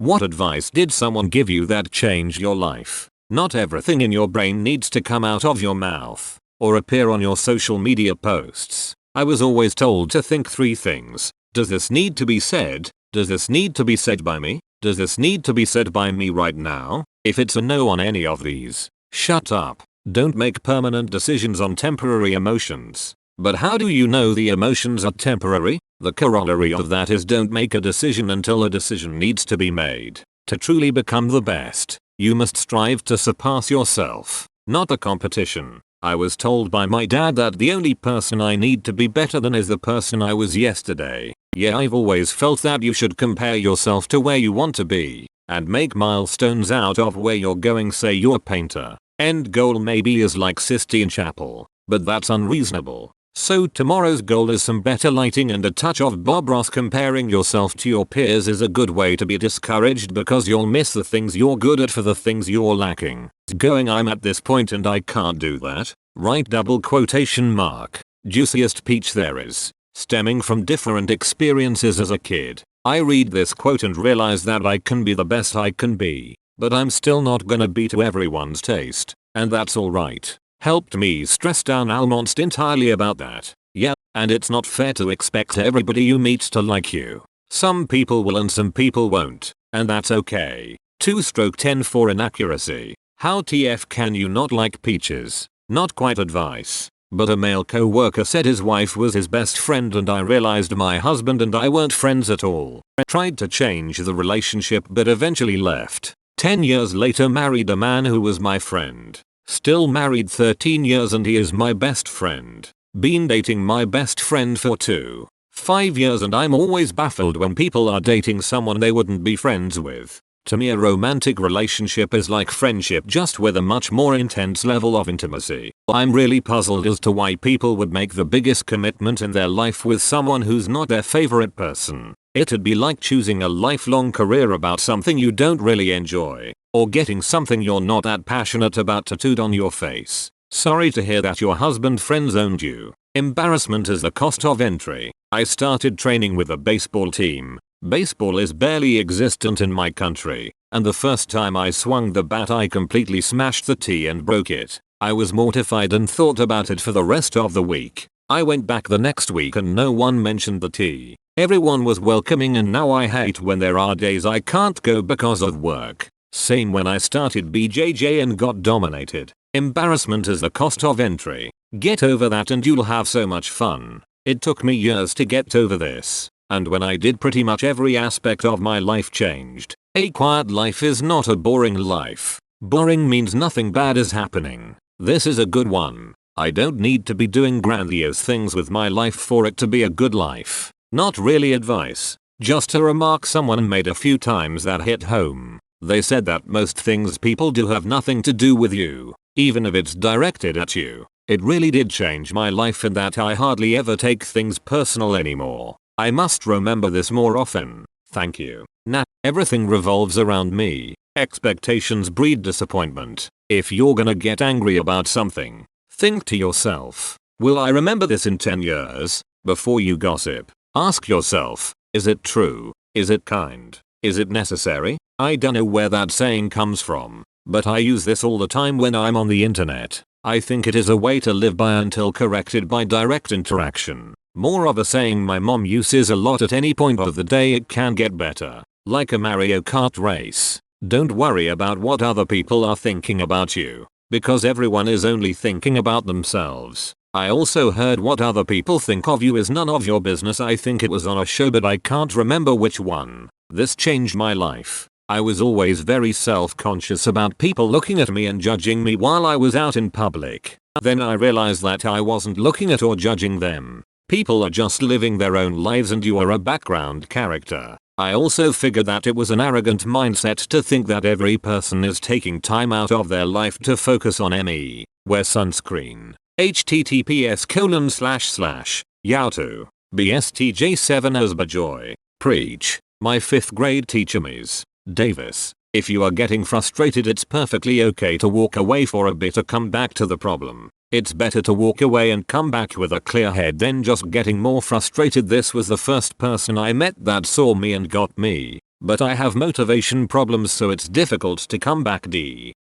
What advice did someone give you that changed your life? Not everything in your brain needs to come out of your mouth or appear on your social media posts. I was always told to think 3 things. Does this need to be said? Does this need to be said by me? Does this need to be said by me right now? If it's a no on any of these, shut up. Don't make permanent decisions on temporary emotions. But how do you know the emotions are temporary? The corollary of that is don't make a decision until a decision needs to be made. To truly become the best, you must strive to surpass yourself, not a competition. I was told by my dad that the only person I need to be better than is the person I was yesterday. Yeah, I've always felt that you should compare yourself to where you want to be and make milestones out of where you're going. Say you're a painter. End goal maybe is like Sistine Chapel, but that's unreasonable. So tomorrow's goal is some better lighting and a touch of Bob Ross. Comparing yourself to your peers is a good way to be discouraged because you'll miss the things you're good at for the things you're lacking. Going I'm at this point and I can't do that. Right double quotation mark. Juiciest peach there is. Stemming from different experiences as a kid. I read this quote and realize that I can be the best I can be. But I'm still not gonna be to everyone's taste. And that's alright. Helped me stress down almost entirely about that. Yeah, and it's not fair to expect everybody you meet to like you. Some people will and some people won't. And that's okay. 2/10 for inaccuracy. How TF can you not like peaches? Not quite advice. But a male co-worker said his wife was his best friend and I realized my husband and I weren't friends at all. I tried to change the relationship but eventually left. 10 years later married a man who was my friend. Still married 13 years and he is my best friend. Been dating my best friend for 5 years and I'm always baffled when people are dating someone they wouldn't be friends with. To me a romantic relationship is like friendship just with a much more intense level of intimacy. I'm really puzzled as to why people would make the biggest commitment in their life with someone who's not their favorite person. It'd be like choosing a lifelong career about something you don't really enjoy, or getting something you're not that passionate about tattooed on your face. Sorry to hear that your husband friend-zoned you. Embarrassment is the cost of entry. I started training with a baseball team. Baseball is barely existent in my country, and the first time I swung the bat I completely smashed the tee and broke it. I was mortified and thought about it for the rest of the week. I went back the next week and no one mentioned the tee. Everyone was welcoming and now I hate when there are days I can't go because of work. Same when I started BJJ and got dominated. Embarrassment is the cost of entry. Get over that and you'll have so much fun. It took me years to get over this. And when I did, pretty much every aspect of my life changed. A quiet life is not a boring life. Boring means nothing bad is happening. This is a good one. I don't need to be doing grandiose things with my life for it to be a good life. Not really advice. Just a remark someone made a few times that hit home. They said that most things people do have nothing to do with you, even if it's directed at you. It really did change my life in that I hardly ever take things personal anymore. I must remember this more often. Thank you. Nah, everything revolves around me. Expectations breed disappointment. If you're gonna get angry about something, think to yourself, will I remember this in 10 years? Before you gossip, ask yourself, is it true? Is it kind? Is it necessary? I don't know where that saying comes from, but I use this all the time when I'm on the internet. I think it is a way to live by until corrected by direct interaction. More of a saying my mom uses a lot at any point of the day. It can get better. Like a Mario Kart race. Don't worry about what other people are thinking about you, because everyone is only thinking about themselves. I also heard what other people think of you is none of your business. I think it was on a show but I can't remember which one. This changed my life. I was always very self-conscious about people looking at me and judging me while I was out in public. Then I realized that I wasn't looking at or judging them. People are just living their own lives and you are a background character. I also figured that it was an arrogant mindset to think that every person is taking time out of their life to focus on me. Wear sunscreen. https://yahoo. BSTJ7 Asbajoy. Preach. My 5th grade teacher Ms. Davis. If you are getting frustrated, it's perfectly okay to walk away for a bit or come back to the problem. It's better to walk away and come back with a clear head than just getting more frustrated. This was the first person I met that saw me and got me. but I have motivation problems, so it's difficult to come back.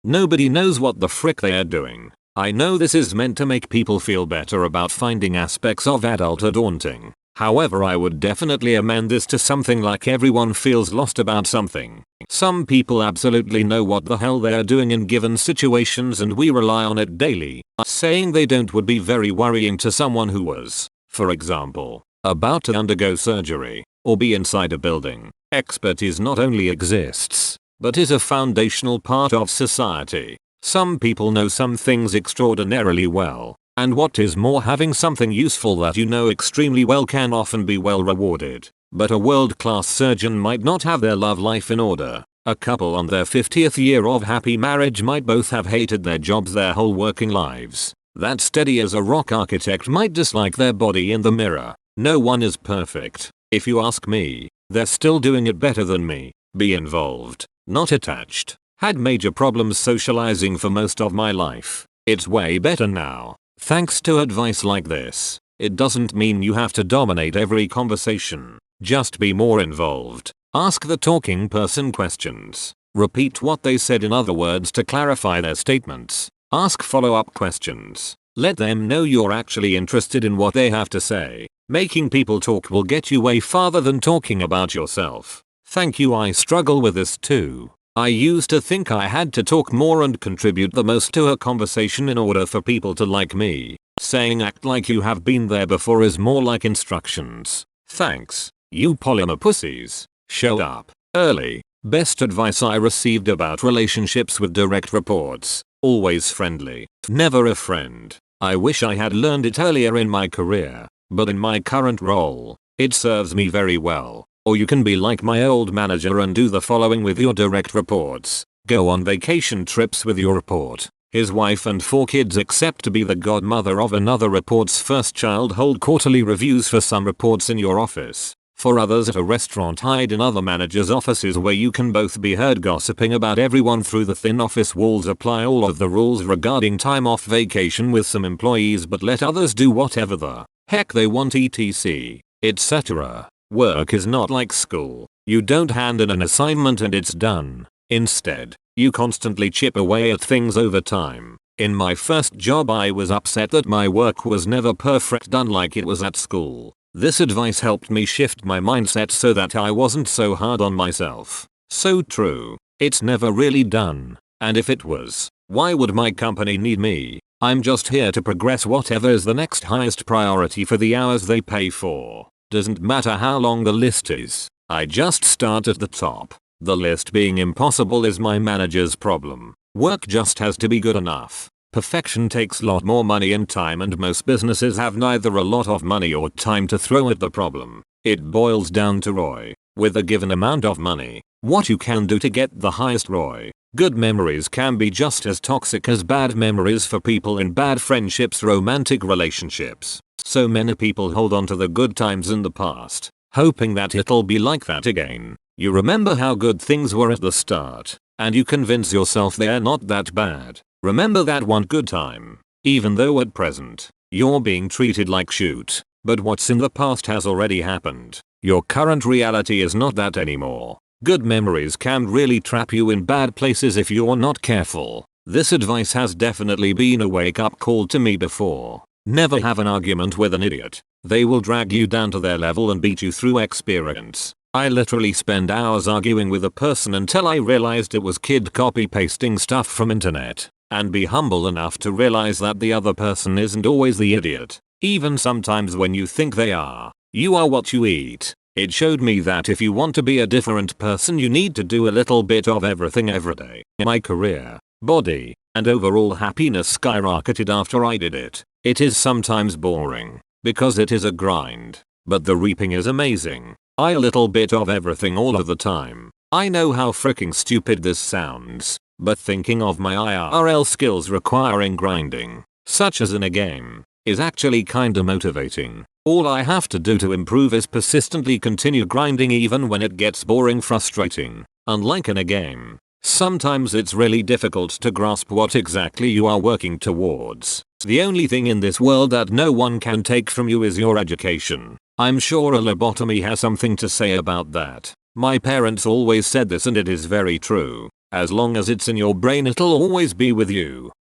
Nobody knows what the frick they are doing. I know this is meant to make people feel better about finding aspects of adulthood daunting. However, I would definitely amend this to something like everyone feels lost about something. Some people absolutely know what the hell they are doing in given situations and we rely on it daily. Saying they don't would be very worrying to someone who was, for example, about to undergo surgery or be inside a building. Expertise not only exists, but is a foundational part of society. Some people know some things extraordinarily well. And what is more, having something useful that you know extremely well can often be well rewarded. But a world-class surgeon might not have their love life in order. A couple on their 50th year of happy marriage might both have hated their jobs their whole working lives. That steady as a rock architect might dislike their body in the mirror. No one is perfect. If you ask me, they're still doing it better than me. Be involved, not attached. Had major problems socializing for most of my life. It's way better now. Thanks to advice like this. It doesn't mean you have to dominate every conversation. Just be more involved. Ask the talking person questions. Repeat what they said in other words to clarify their statements. Ask follow-up questions. Let them know you're actually interested in what they have to say. Making people talk will get you way farther than talking about yourself. Thank you. I struggle with this too. I used to think I had to talk more and contribute the most to a conversation in order for people to like me. Saying act like you have been there before is more like instructions. Thanks, you polymer pussies. Show up early. Best advice I received about relationships with direct reports. Always friendly. Never a friend. I wish I had learned it earlier in my career, but in my current role, it serves me very well. Or you can be like my old manager and do the following with your direct reports. Go on vacation trips with your report. His wife and 4 kids accept to be the godmother of another report's first child. Hold quarterly reviews for some reports in your office. For others at a restaurant. Hide in other managers' offices where you can both be heard gossiping about everyone through the thin office walls. Apply all of the rules regarding time off vacation with some employees but let others do whatever the heck they want, etc. etc. Work is not like school. You don't hand in an assignment and it's done. Instead, you constantly chip away at things over time. In my first job I was upset that my work was never perfect, done like it was at school. This advice helped me shift my mindset so that I wasn't so hard on myself. So true. It's never really done. And if it was, why would my company need me? I'm just here to progress whatever is the next highest priority for the hours they pay for. Doesn't matter how long the list is. I just start at the top. The list being impossible is my manager's problem. Work just has to be good enough. Perfection takes a lot more money and time, and most businesses have neither a lot of money or time to throw at the problem. It boils down to ROI. With a given amount of money, what you can do to get the highest ROI. Good memories can be just as toxic as bad memories for people in bad friendships, romantic relationships. So many people hold on to the good times in the past, hoping that it'll be like that again. You remember how good things were at the start, and you convince yourself they're not that bad. Remember that one good time, even though at present, you're being treated like shit. But what's in the past has already happened. Your current reality is not that anymore. Good memories can really trap you in bad places if you're not careful. This advice has definitely been a wake-up call to me before. Never have an argument with an idiot. They will drag you down to their level and beat you through experience. I literally spend hours arguing with a person until I realized it was kid copy pasting stuff from internet. And be humble enough to realize that the other person isn't always the idiot. Even sometimes when you think they are. You are what you eat. It showed me that if you want to be a different person, you need to do a little bit of everything every day. My career, body, and overall happiness skyrocketed after I did it. It is sometimes boring, because it is a grind, but the reaping is amazing. A little bit of everything all of the time. I know how freaking stupid this sounds, but thinking of my IRL skills requiring grinding, such as in a game, is actually kinda motivating. All I have to do to improve is persistently continue grinding even when it gets boring, frustrating. Unlike in a game, sometimes it's really difficult to grasp what exactly you are working towards. The only thing in this world that no one can take from you is your education. I'm sure a lobotomy has something to say about that. My parents always said this and it is very true. As long as it's in your brain it'll always be with you.